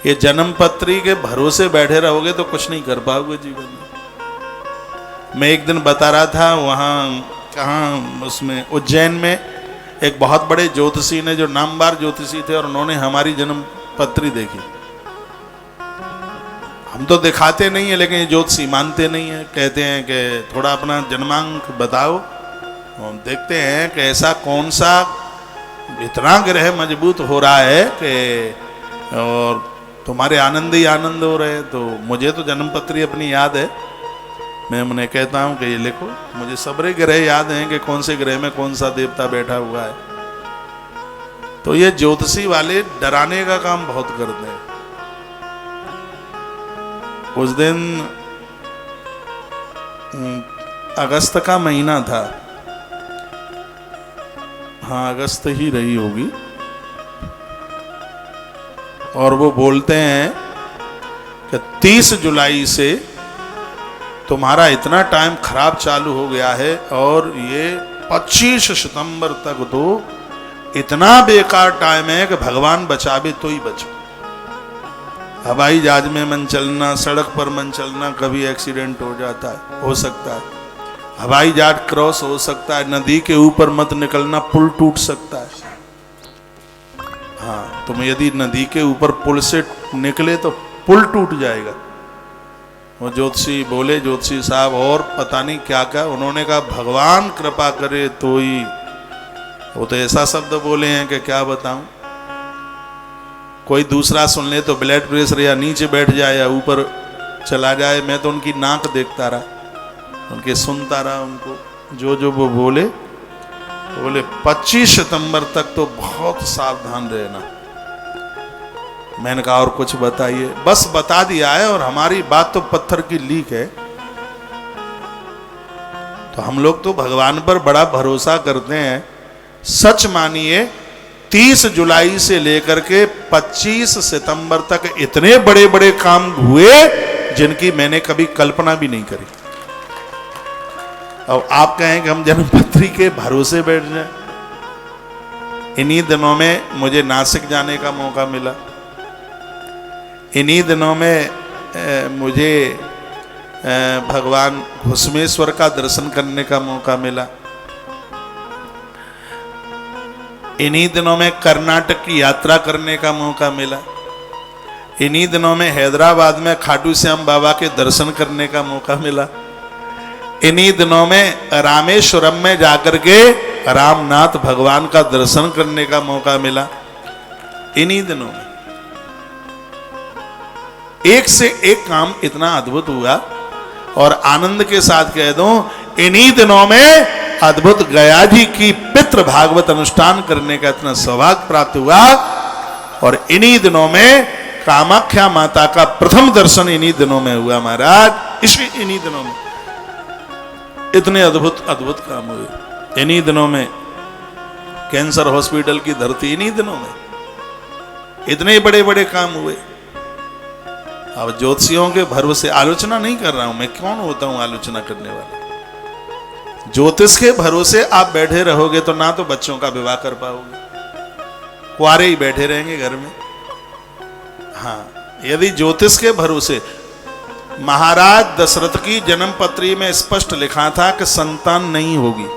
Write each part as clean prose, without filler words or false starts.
ये जन्म पत्री के भरोसे बैठे रहोगे तो कुछ नहीं कर पाओगे जीवन में। मैं एक दिन बता रहा था वहाँ कहाँ उसमें उज्जैन में एक बहुत बड़े ज्योतिषी ने, जो नामवार ज्योतिषी थे, और उन्होंने हमारी जन्म पत्री देखी। हम तो दिखाते नहीं है, लेकिन ये ज्योतिषी मानते नहीं है, कहते हैं कि थोड़ा अपना जन्मांक बताओ। हम देखते हैं कि ऐसा कौन सा इतना ग्रह मजबूत हो रहा है कि और तुम्हारे आनंद ही आनंद हो रहे हैं। तो मुझे तो जन्म पत्री अपनी याद है, मैं उन्हें कहता हूँ कि ये लिखो। मुझे सबरे ग्रह याद हैं कि कौन से ग्रह में कौन सा देवता बैठा हुआ है। तो ये ज्योतिषी वाले डराने का काम बहुत करते हैं। उस दिन अगस्त का महीना था, हाँ अगस्त ही रही होगी, और वो बोलते हैं कि 30 जुलाई से तुम्हारा इतना टाइम खराब चालू हो गया है और ये 25 सितंबर तक तो इतना बेकार टाइम है कि भगवान बचावे तो ही बचो। हवाई जहाज में मन चलना, सड़क पर मन चलना, कभी एक्सीडेंट हो जाता है, हो सकता है। हवाई जहाज क्रॉस हो सकता है, नदी के ऊपर मत निकलना, पुल टूट सकता है। हाँ, तुम यदि नदी के ऊपर पुल से निकले तो पुल टूट जाएगा। वो ज्योतिषी बोले, ज्योतिषी साहब और पता नहीं क्या क्या, उन्होंने कहा भगवान कृपा करे तो ही। वो तो ऐसा शब्द बोले हैं कि क्या बताऊं। कोई दूसरा सुन ले तो ब्लड प्रेशर या नीचे बैठ जाए या ऊपर चला जाए। मैं तो उनकी नाक देखता रहा, उनके सुनता रहा, उनको जो जो वो बोले। तो बोले 25 सितंबर तक तो बहुत सावधान रहना। मैंने कहा और कुछ बताइए। बस बता दिया है, और हमारी बात तो पत्थर की लीक है। तो हम लोग तो भगवान पर बड़ा भरोसा करते हैं। सच मानिए 30 जुलाई से लेकर के 25 सितंबर तक इतने बड़े बड़े काम हुए जिनकी मैंने कभी कल्पना भी नहीं करी। अब आप कहें कि हम जन्मपत्री के भरोसे बैठ जाएं। इन्हीं दिनों में मुझे नासिक जाने का मौका मिला। इन्हीं दिनों में मुझे भगवान घुसमेश्वर का दर्शन करने का मौका मिला। इन्हीं दिनों में कर्नाटक की यात्रा करने का मौका मिला। इन्हीं दिनों में हैदराबाद में खाटू श्याम बाबा के दर्शन करने का मौका मिला। इन्हीं दिनों में रामेश्वरम में जाकर के रामनाथ भगवान का दर्शन करने का मौका मिला। इन्हीं दिनों में एक से एक काम इतना अद्भुत हुआ। और आनंद के साथ कह दूं, इन्हीं दिनों में अद्भुत गया जी की पितृ भागवत अनुष्ठान करने का इतना सौभाग्य प्राप्त हुआ। और इन्हीं दिनों में कामाख्या माता का प्रथम दर्शन इन्हीं दिनों में हुआ महाराज। इन्हीं दिनों में इतने अद्भुत अद्भुत काम हुए। इन्हीं दिनों में कैंसर हॉस्पिटल की धरती, इन्हीं दिनों में इतने बड़े बड़े काम हुए। अब ज्योतिषियों के भरोसे आलोचना नहीं कर रहा हूं मैं, कौन होता हूं आलोचना करने वाला। ज्योतिष के भरोसे आप बैठे रहोगे तो ना तो बच्चों का विवाह कर पाओगे, कुंवारे ही बैठे रहेंगे घर में। हाँ, यदि ज्योतिष के भरोसे, महाराज दशरथ की जन्म पत्री में स्पष्ट लिखा था कि संतान नहीं होगी,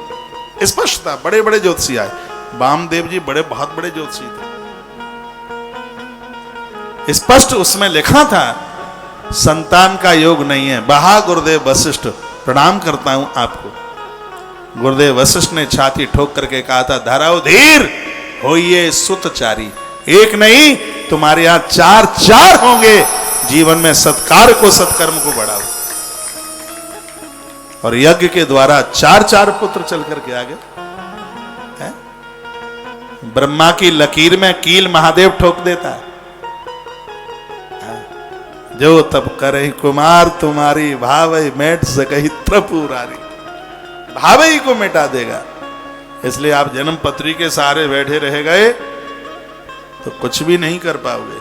स्पष्ट था। बड़े बड़े ज्योतिषी आए, वामदेव जी बहुत बड़े ज्योतिषी थे, स्पष्ट उसमें लिखा था संतान का योग नहीं है। बहा गुरुदेव वशिष्ठ, प्रणाम करता हूं आपको। गुरुदेव वशिष्ठ ने छाती ठोक करके कहा था, धराओ धीर, होइए सुतचारी। एक नहीं, तुम्हारे यहां 4 होंगे। जीवन में सत्कार को, सत्कर्म को बढ़ाओ। और यज्ञ के द्वारा 4 पुत्र चल करके आ गए। ब्रह्मा की लकीर में कील महादेव ठोक देता है। जो तब करे कुमार तुम्हारी, भावई मेट सकही त्रिपुरारी। भावई को मिटा देगा। इसलिए आप जन्म पत्री के सहारे बैठे रह गए तो कुछ भी नहीं कर पाओगे।